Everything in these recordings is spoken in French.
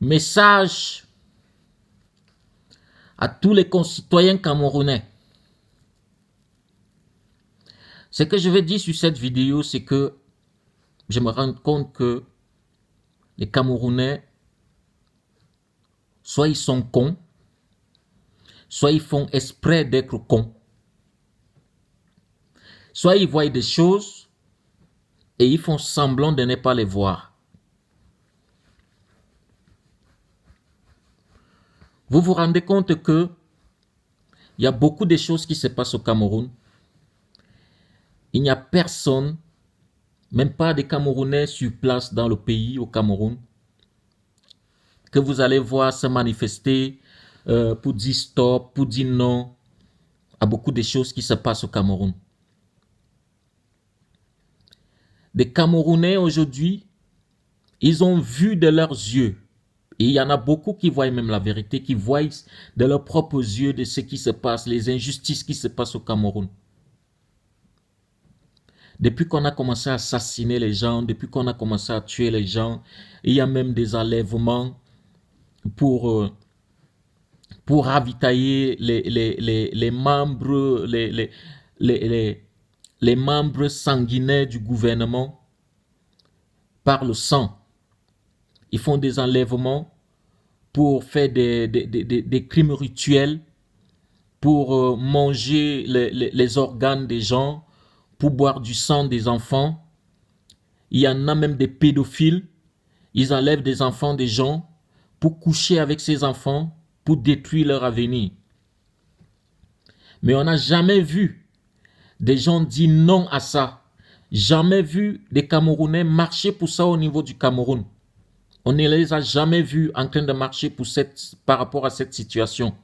Message à tous les concitoyens camerounais. Ce que je vais dire sur cette vidéo, c'est que je me rends compte que les Camerounais, soit ils sont cons, soit ils font exprès d'être cons. Soit ils voient des choses et ils font semblant de ne pas les voir. Vous vous rendez compte que il y a beaucoup de choses qui se passent au Cameroun. Il n'y a personne, même pas des Camerounais sur place dans le pays, au Cameroun, que vous allez voir se manifester pour dire stop, pour dire non à beaucoup de choses qui se passent au Cameroun. Des Camerounais aujourd'hui, ils ont vu de leurs yeux, et il y en a beaucoup qui voient même la vérité, qui voient de leurs propres yeux de ce qui se passe, les injustices qui se passent au Cameroun. Depuis qu'on a commencé à assassiner les gens, depuis qu'on a commencé à tuer les gens, il y a même des enlèvements pour ravitailler les membres, les membres sanguinaires du gouvernement par le sang. Ils font des enlèvements pour faire des crimes rituels, pour manger les organes des gens, pour boire du sang des enfants. Il y en a même des pédophiles. Ils enlèvent des enfants des gens pour coucher avec ces enfants, pour détruire leur avenir. Mais on n'a jamais vu des gens dire non à ça. Jamais vu des Camerounais marcher pour ça au niveau du Cameroun. On ne les a jamais vus en train de marcher par rapport à cette situation.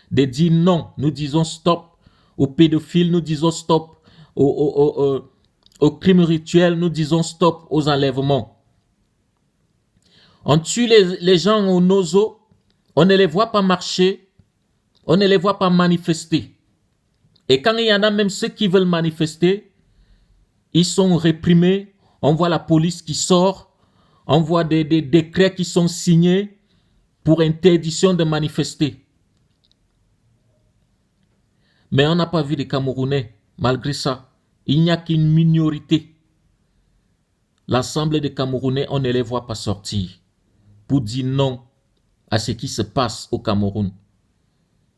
De dire non, nous disons stop aux pédophiles, nous disons stop aux crimes rituels, nous disons stop aux enlèvements. On tue les gens au nozo, on ne les voit pas marcher, on ne les voit pas manifester. Et quand il y en a même ceux qui veulent manifester, ils sont réprimés, on voit la police qui sort, on voit des décrets qui sont signés pour interdiction de manifester. Mais on n'a pas vu des Camerounais, malgré ça. Il n'y a qu'une minorité. L'ensemble des Camerounais, on ne les voit pas sortir pour dire non à ce qui se passe au Cameroun.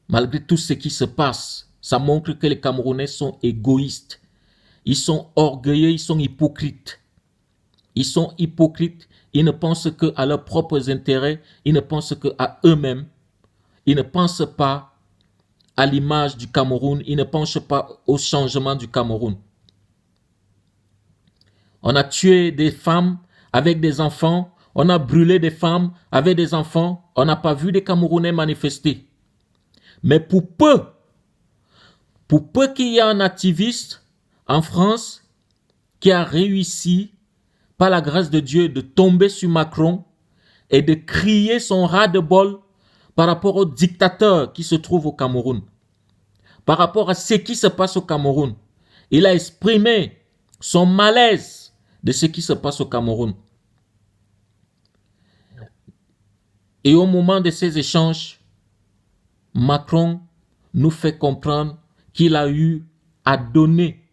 Malgré tout ce qui se passe, ça montre que les Camerounais sont égoïstes. Ils sont orgueilleux, ils sont hypocrites. Ils sont hypocrites, ils ne pensent qu'à leurs propres intérêts, ils ne pensent qu'à eux-mêmes. Ils ne pensent pas à l'image du Cameroun, ils ne pensent pas au changement du Cameroun. On a tué des femmes avec des enfants, on a brûlé des femmes avec des enfants, on n'a pas vu des Camerounais manifester. Mais pour peu qu'il y ait un activiste en France qui a réussi, par la grâce de Dieu, de tomber sur Macron et de crier son ras-de-bol par rapport au dictateur qui se trouve au Cameroun, par rapport à ce qui se passe au Cameroun. Il a exprimé son malaise de ce qui se passe au Cameroun. Et au moment de ces échanges, Macron nous fait comprendre qu'il a eu à donner,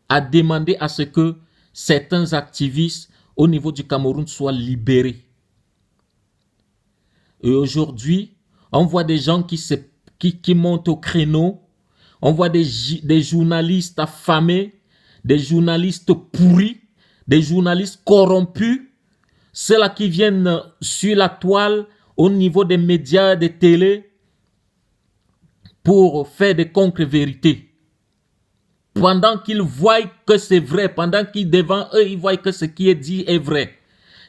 à demander à ce que certains activistes au niveau du Cameroun soient libérés. Et aujourd'hui, on voit des gens qui montent au créneau, on voit des journalistes affamés, des journalistes pourris, des journalistes corrompus, ceux-là qui viennent sur la toile au niveau des médias, des télés, pour faire des contre-vérités. Pendant qu'ils voient que c'est vrai, pendant qu'ils devant eux, ils voient que ce qui est dit est vrai.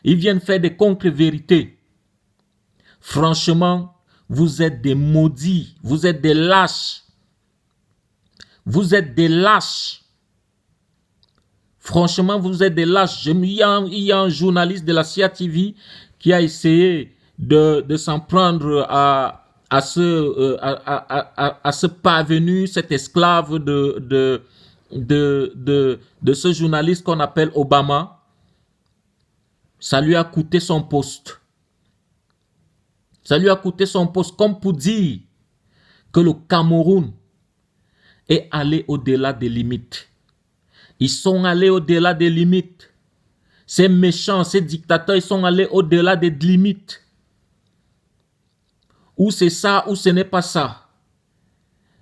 Ils viennent faire des contre-vérités. Franchement, vous êtes des maudits, vous êtes des lâches. Vous êtes des lâches. Franchement, vous êtes des lâches. Il y a un journaliste de la CIA TV qui a essayé de s'en prendre à ce parvenu, cet esclave de ce journaliste qu'on appelle Obama. Ça lui a coûté son poste. Ça lui a coûté son poste, comme pour dire que le Cameroun est allé au-delà des limites. Ils sont allés au-delà des limites. Ces méchants, ces dictateurs, ils sont allés au-delà des limites. Ou c'est ça, ou ce n'est pas ça.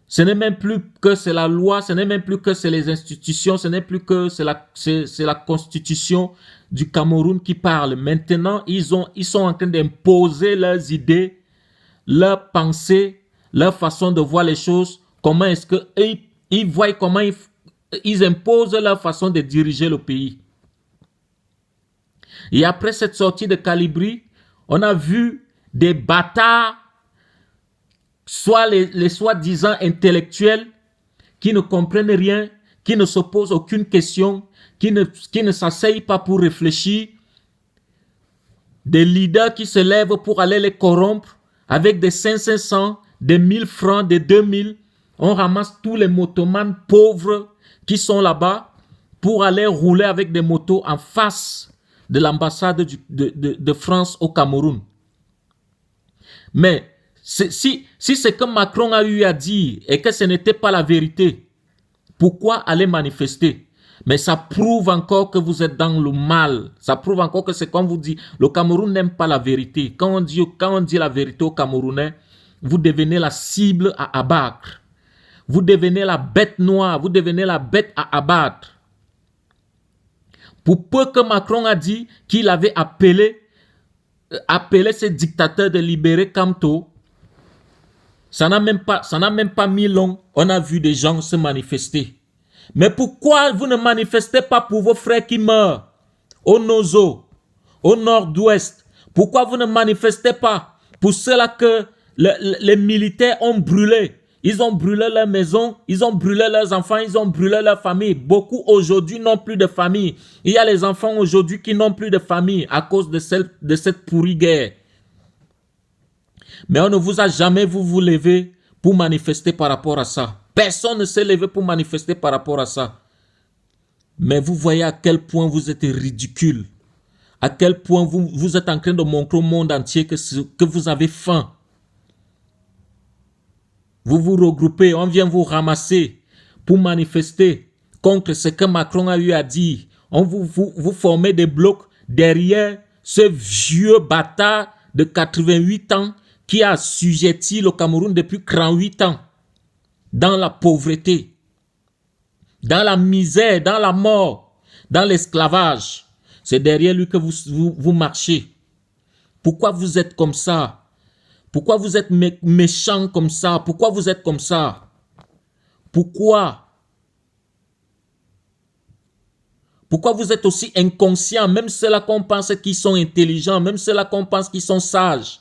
Ce n'est même plus que c'est la loi, ce n'est même plus que c'est les institutions, ce n'est plus que c'est la constitution du Cameroun qui parle. Maintenant, ils sont en train d'imposer leurs idées, leurs pensées, leur façon de voir les choses. Comment est-ce qu'ils voient comment ils imposent leur façon de diriger le pays. Et après cette sortie de Calibri, on a vu des bâtards, soit les soi-disant intellectuels, qui ne comprennent rien, qui ne se posent aucune question, qui ne s'asseyent pas pour réfléchir, des leaders qui se lèvent pour aller les corrompre avec des 500, des 1000 francs, des 2000. On ramasse tous les motomanes pauvres qui sont là-bas pour aller rouler avec des motos en face de l'ambassade de France au Cameroun. Mais si c'est que Macron a eu à dire et que ce n'était pas la vérité, pourquoi aller manifester? Mais ça prouve encore que vous êtes dans le mal. Ça prouve encore que c'est comme vous dites, le Cameroun n'aime pas la vérité. Quand on dit la vérité aux Camerounais, vous devenez la cible à abattre. Vous devenez la bête noire, vous devenez la bête à abattre. Pour peu que Macron a dit qu'il avait appelé ces dictateurs de libérer Kamto, ça n'a même pas mis long. On a vu des gens se manifester. Mais pourquoi vous ne manifestez pas pour vos frères qui meurent au Nozo, au nord-ouest? Pourquoi vous ne manifestez pas pour ceux-là que les militaires ont brûlé? Ils ont brûlé leur maison, ils ont brûlé leurs enfants, ils ont brûlé leur famille. Beaucoup aujourd'hui n'ont plus de famille. Il y a les enfants aujourd'hui qui n'ont plus de famille à cause de cette pourrie guerre. Mais on ne vous a jamais vous lever pour manifester par rapport à ça. Personne ne s'est levé pour manifester par rapport à ça. Mais vous voyez à quel point vous êtes ridicule. À quel point vous êtes en train de montrer au monde entier que vous avez faim. Vous vous regroupez, on vient vous ramasser pour manifester contre ce que Macron a eu à dire. Vous formez des blocs derrière ce vieux bâtard de 88 ans qui a assujetti le Cameroun depuis 38 ans dans la pauvreté, dans la misère, dans la mort, dans l'esclavage. C'est derrière lui que vous marchez. Pourquoi vous êtes comme ça? Pourquoi vous êtes méchant comme ça? Pourquoi vous êtes comme ça? Pourquoi? Pourquoi vous êtes aussi inconscient? Même ceux-là qu'on pense qu'ils sont intelligents, même ceux-là qu'on pense qu'ils sont sages.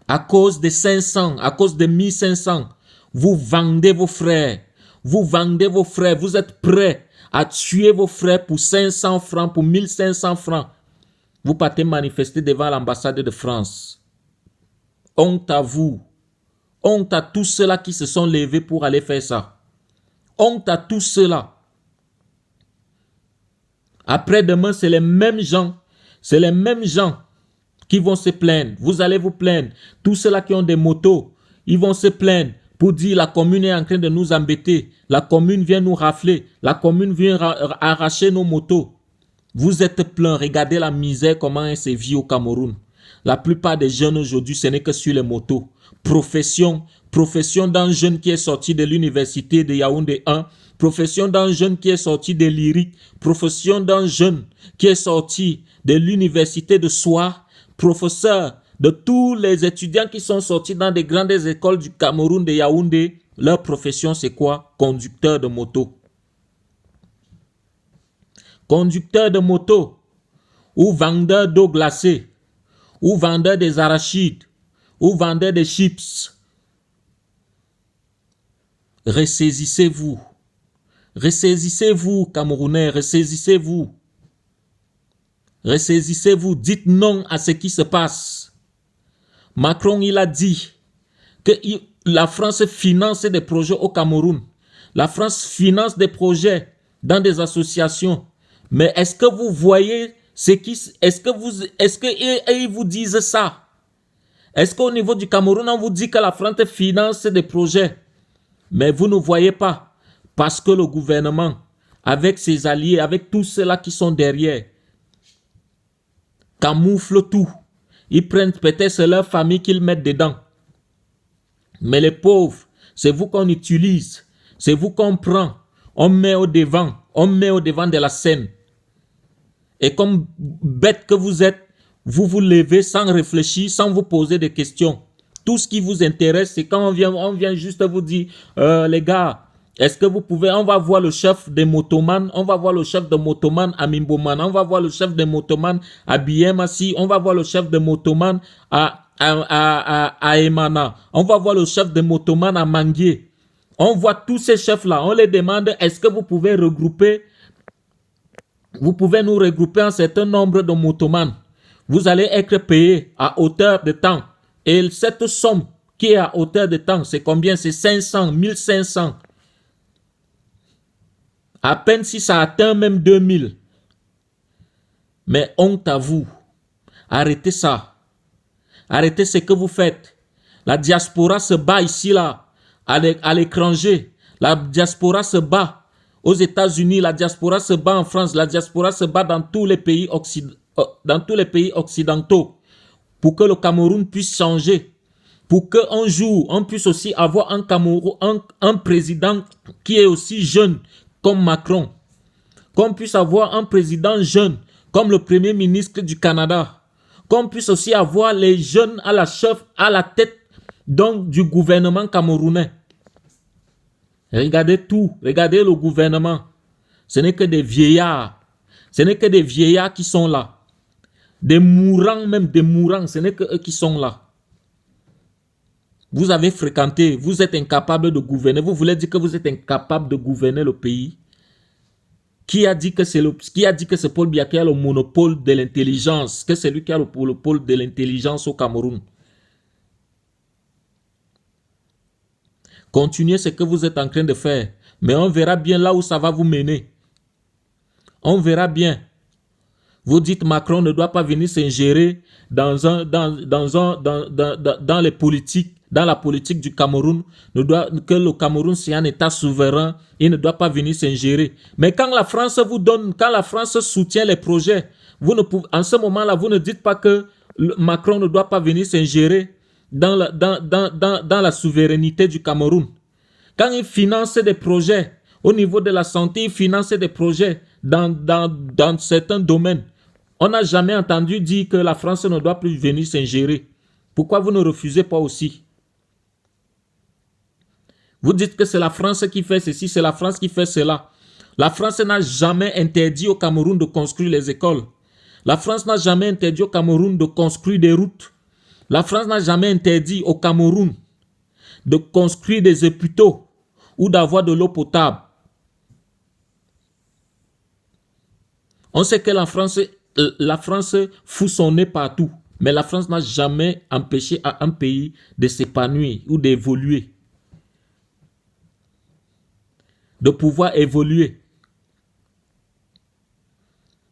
À cause des 500, à cause des 1500, vous vendez vos frères. Vous vendez vos frères. Vous êtes prêts à tuer vos frères pour 500 francs, pour 1500 francs. Vous partez manifester devant l'ambassade de France. Honte à vous. Honte à tous ceux-là qui se sont levés pour aller faire ça. Honte à tous ceux-là. Après-demain, c'est les mêmes gens. C'est les mêmes gens qui vont se plaindre. Vous allez vous plaindre. Tous ceux-là qui ont des motos, ils vont se plaindre pour dire la commune est en train de nous embêter. La commune vient nous rafler. La commune vient arracher nos motos. Vous êtes plein, regardez la misère, comment elle se vit au Cameroun. La plupart des jeunes aujourd'hui, ce n'est que sur les motos. Profession d'un jeune qui est sorti de l'université de Yaoundé 1, profession d'un jeune qui est sorti de l'IRIC, profession d'un jeune qui est sorti de l'université de Soir, professeur de tous les étudiants qui sont sortis dans des grandes écoles du Cameroun de Yaoundé. Leur profession, c'est quoi? Conducteur de moto. Conducteur de moto, ou vendeur d'eau glacée, ou vendeur des arachides, ou vendeur des chips. Ressaisissez-vous. Ressaisissez-vous, Camerounais, ressaisissez-vous. Ressaisissez-vous, dites non à ce qui se passe. Macron, il a dit que la France finance des projets au Cameroun. La France finance des projets dans des associations. Mais est-ce que vous voyez Est-ce qu'ils vous disent ça? Est-ce qu'au niveau du Cameroun, on vous dit que la France finance des projets? Mais vous ne voyez pas. Parce que le gouvernement, avec ses alliés, avec tous ceux-là qui sont derrière, camouflent tout. Ils prennent peut-être leur famille qu'ils mettent dedans. Mais les pauvres, c'est vous qu'on utilise. C'est vous qu'on prend. On met au devant. On met au devant de la scène. Et comme bête que vous êtes, vous vous levez sans réfléchir, sans vous poser de questions. Tout ce qui vous intéresse, c'est quand on vient juste vous dire, les gars, est-ce que vous pouvez, on va voir le chef des motoman, on va voir le chef de motoman à Mimboman, on va voir le chef des motoman à Biémassi, on va voir le chef de motoman à Emana, on va voir le chef de motoman à Manguier. On voit tous ces chefs-là, on les demande, est-ce que vous pouvez regrouper, vous pouvez nous regrouper un certain nombre de motomans. Vous allez être payé à hauteur de temps. Et cette somme qui est à hauteur de temps, c'est combien? C'est 500, 1500. À peine si ça atteint même 2000. Mais honte à vous. Arrêtez ça. Arrêtez ce que vous faites. La diaspora se bat ici, là, à l'étranger. La diaspora se bat aux États-Unis. La diaspora se bat en France. La diaspora se bat dans tous les pays occidentaux. Pour que le Cameroun puisse changer. Pour qu'un jour, on puisse aussi avoir un président qui est aussi jeune comme Macron. Qu'on puisse avoir un président jeune comme le premier ministre du Canada. Qu'on puisse aussi avoir les jeunes à la tête donc, du gouvernement camerounais. Regardez tout. Regardez le gouvernement. Ce n'est que des vieillards. Ce n'est que des vieillards qui sont là. Des mourants, même des mourants. Ce n'est que eux qui sont là. Vous avez fréquenté, vous êtes incapable de gouverner. Vous voulez dire que vous êtes incapable de gouverner le pays? Qui a dit que c'est Paul Biya qui a le monopole de l'intelligence? Que c'est lui qui a le monopole de l'intelligence au Cameroun? Continuez ce que vous êtes en train de faire. Mais on verra bien là où ça va vous mener. On verra bien. Vous dites Macron ne doit pas venir s'ingérer dans les politiques, dans la politique du Cameroun, que le Cameroun c'est un État souverain, il ne doit pas venir s'ingérer. Mais quand la France vous donne, quand la France soutient les projets, en ce moment-là, vous ne dites pas que Macron ne doit pas venir s'ingérer dans la souveraineté du Cameroun. Quand il finance des projets, au niveau de la santé, il finance des projets dans certains domaines. On n'a jamais entendu dire que la France ne doit plus venir s'ingérer. Pourquoi vous ne refusez pas aussi? Vous dites que c'est la France qui fait ceci, c'est la France qui fait cela. La France n'a jamais interdit au Cameroun de construire les écoles. La France n'a jamais interdit au Cameroun de construire des routes. La France n'a jamais interdit au Cameroun de construire des hôpitaux ou d'avoir de l'eau potable. On sait que la France fout son nez partout. Mais la France n'a jamais empêché à un pays de s'épanouir ou d'évoluer. De pouvoir évoluer.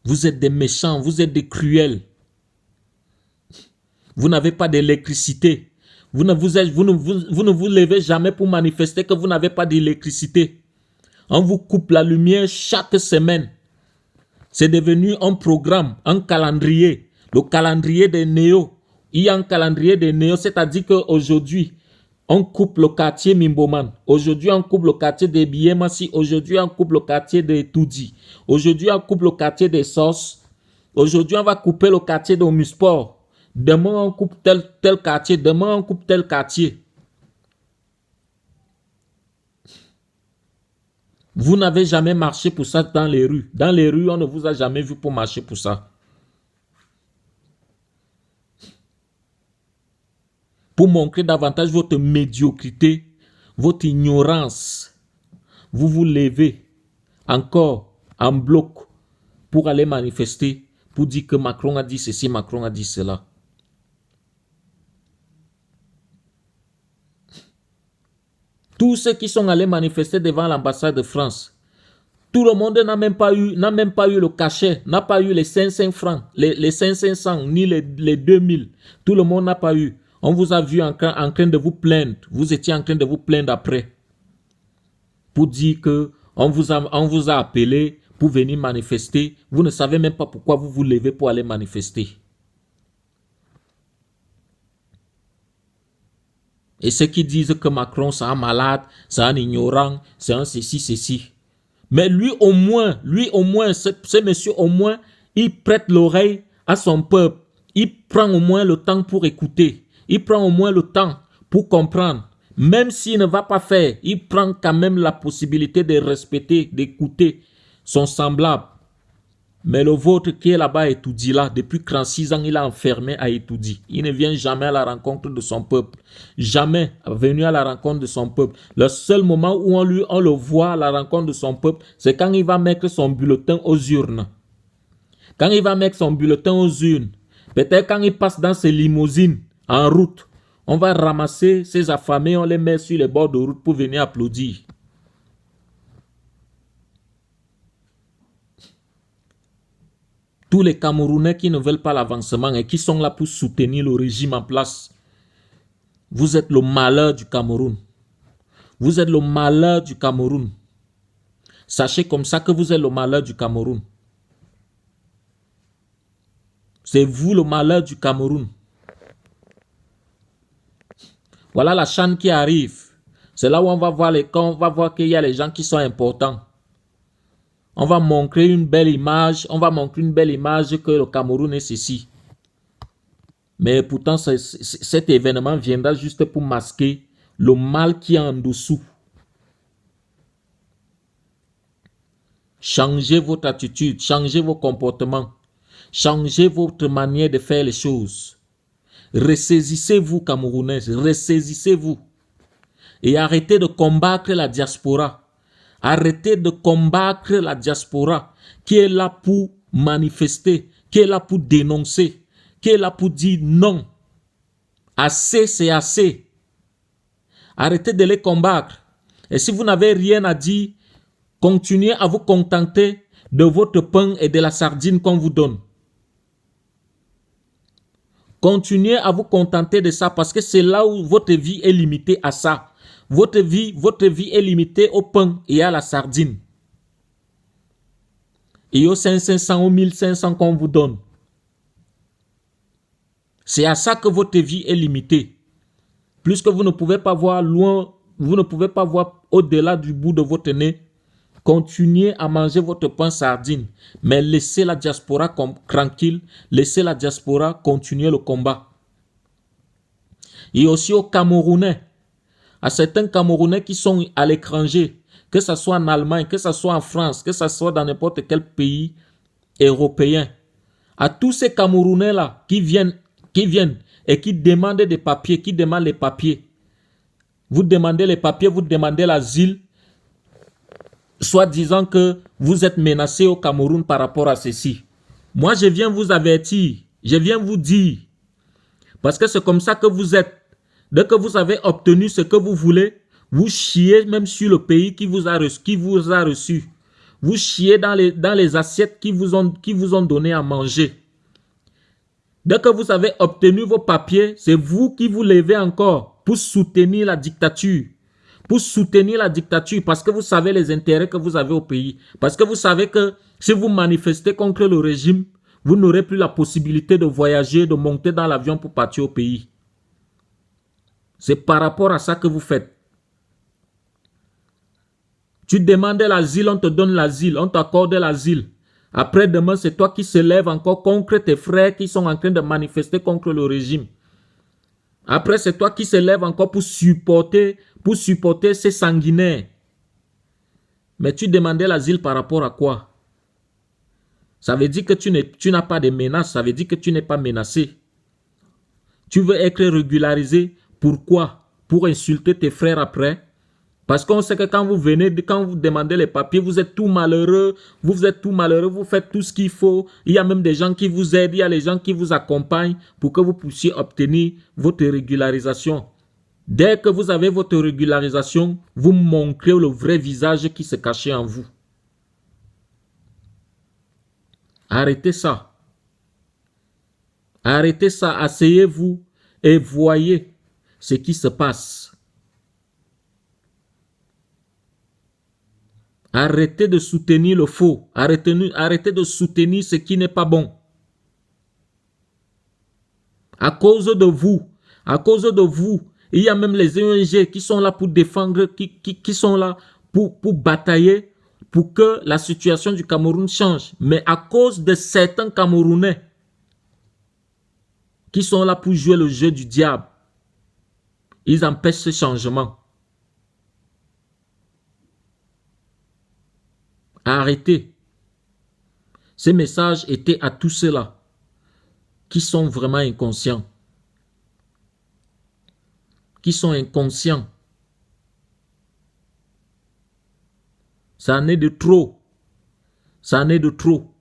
Vous êtes des méchants, vous êtes des cruels. Vous n'avez pas d'électricité. Vous ne vous levez jamais pour manifester que vous n'avez pas d'électricité. On vous coupe la lumière chaque semaine. C'est devenu un programme, un calendrier. Le calendrier des néos. Il y a un calendrier des néos, c'est-à-dire qu'aujourd'hui, on coupe le quartier Mimboman. Aujourd'hui, on coupe le quartier de Biémassi. Aujourd'hui, on coupe le quartier de Toudi. Aujourd'hui, on coupe le quartier des Sos. Aujourd'hui, on va couper le quartier de Musport. Demain, on coupe tel quartier. Demain, on coupe tel quartier. Vous n'avez jamais marché pour ça dans les rues. Dans les rues, on ne vous a jamais vu pour marcher pour ça. Pour montrer davantage votre médiocrité, votre ignorance, vous vous levez encore en bloc pour aller manifester, pour dire que Macron a dit ceci, Macron a dit cela. Tous ceux qui sont allés manifester devant l'ambassade de France, Tout le monde n'a même pas eu le cachet, n'a pas eu les 500 francs, les 500, ni les 2000. Tout le monde n'a pas eu. On vous a vu en train de vous plaindre. Vous étiez en train de vous plaindre après. Pour dire que on vous a appelé pour venir manifester. Vous ne savez même pas pourquoi vous vous levez pour aller manifester. Et ceux qui disent que Macron c'est un malade, c'est un ignorant, c'est un ceci. Mais lui au moins, ce monsieur au moins, il prête l'oreille à son peuple. Il prend au moins le temps pour écouter. Il prend au moins le temps pour comprendre. Même s'il ne va pas faire, il prend quand même la possibilité de respecter, d'écouter son semblable. Mais le vôtre qui est là-bas à Etoudi, là, depuis 36 ans, il est enfermé à Etoudi. Il ne vient jamais à la rencontre de son peuple. Jamais venu à la rencontre de son peuple. Le seul moment où on le voit à la rencontre de son peuple, c'est quand il va mettre son bulletin aux urnes. Quand il va mettre son bulletin aux urnes, peut-être quand il passe dans ses limousines en route, on va ramasser ses affamés, on les met sur les bords de route pour venir applaudir. Tous les Camerounais qui ne veulent pas l'avancement et qui sont là pour soutenir le régime en place, vous êtes le malheur du Cameroun. Vous êtes le malheur du Cameroun. Sachez comme ça que vous êtes le malheur du Cameroun. C'est vous le malheur du Cameroun. Voilà la chaîne qui arrive. C'est là où on va voir qu'il y a les gens qui sont importants. On va montrer une belle image. On va montrer une belle image que le Cameroun est ceci. Mais pourtant, cet événement viendra juste pour masquer le mal qui est en dessous. Changez votre attitude, changez vos comportements, changez votre manière de faire les choses. Ressaisissez-vous, Camerounais, ressaisissez-vous. Et arrêtez de combattre la diaspora. Arrêtez de combattre la diaspora qui est là pour manifester, qui est là pour dénoncer, qui est là pour dire non. Assez, c'est assez. Arrêtez de les combattre. Et si vous n'avez rien à dire, continuez à vous contenter de votre pain et de la sardine qu'on vous donne. Continuez à vous contenter de ça parce que c'est là où votre vie est limitée à ça. Votre vie est limitée au pain et à la sardine. Et aux 500, aux 1500 qu'on vous donne. C'est à ça que votre vie est limitée. Puisque vous ne pouvez pas voir loin, vous ne pouvez pas voir au-delà du bout de votre nez. Continuez à manger votre pain sardine. Mais laissez la diaspora tranquille. Laissez la diaspora continuer le combat. Et aussi aux Camerounais. À certains Camerounais qui sont à l'étranger, que ce soit en Allemagne, que ce soit en France, que ce soit dans n'importe quel pays européen, à tous ces Camerounais-là qui viennent et qui demandent des papiers, qui demandent les papiers. Vous demandez les papiers, vous demandez l'asile, soit disant que vous êtes menacé au Cameroun par rapport à ceci. Moi, je viens vous avertir, je viens vous dire, parce que c'est comme ça que vous êtes. Dès que vous avez obtenu ce que vous voulez, vous chiez même sur le pays qui vous a reçu. Vous chiez dans les assiettes qui vous ont donné à manger. Dès que vous avez obtenu vos papiers, c'est vous qui vous levez encore pour soutenir la dictature. Pour soutenir la dictature parce que vous savez les intérêts que vous avez au pays. Parce que vous savez que si vous manifestez contre le régime, vous n'aurez plus la possibilité de voyager, de monter dans l'avion pour partir au pays. C'est par rapport à ça que vous faites. Tu demandais l'asile, on te donne l'asile, on t'accorde l'asile. Après demain, c'est toi qui se lèves encore contre tes frères qui sont en train de manifester contre le régime. Après, c'est toi qui se lèves encore pour supporter ces sanguinaires. Mais tu demandais l'asile par rapport à quoi? Ça veut dire que tu n'as pas de menace, ça veut dire que tu n'es pas menacé. Tu veux être régularisé. Pourquoi? Pour insulter tes frères après? Parce qu'on sait que quand vous demandez les papiers, vous êtes tout malheureux, vous faites tout ce qu'il faut. Il y a même des gens qui vous aident, il y a les gens qui vous accompagnent pour que vous puissiez obtenir votre régularisation. Dès que vous avez votre régularisation, vous montrez le vrai visage qui se cachait en vous. Arrêtez ça. Arrêtez ça, asseyez-vous et voyez ce qui se passe. Arrêtez de soutenir le faux. Arrêtez de soutenir ce qui n'est pas bon. À cause de vous, il y a même les ONG qui sont là pour défendre, qui sont là pour batailler pour que la situation du Cameroun change. Mais à cause de certains Camerounais qui sont là pour jouer le jeu du diable, ils empêchent ce changement. Arrêtez. Ce message était à tous ceux-là qui sont vraiment inconscients. Qui sont inconscients. Ça en est de trop. Ça en est de trop.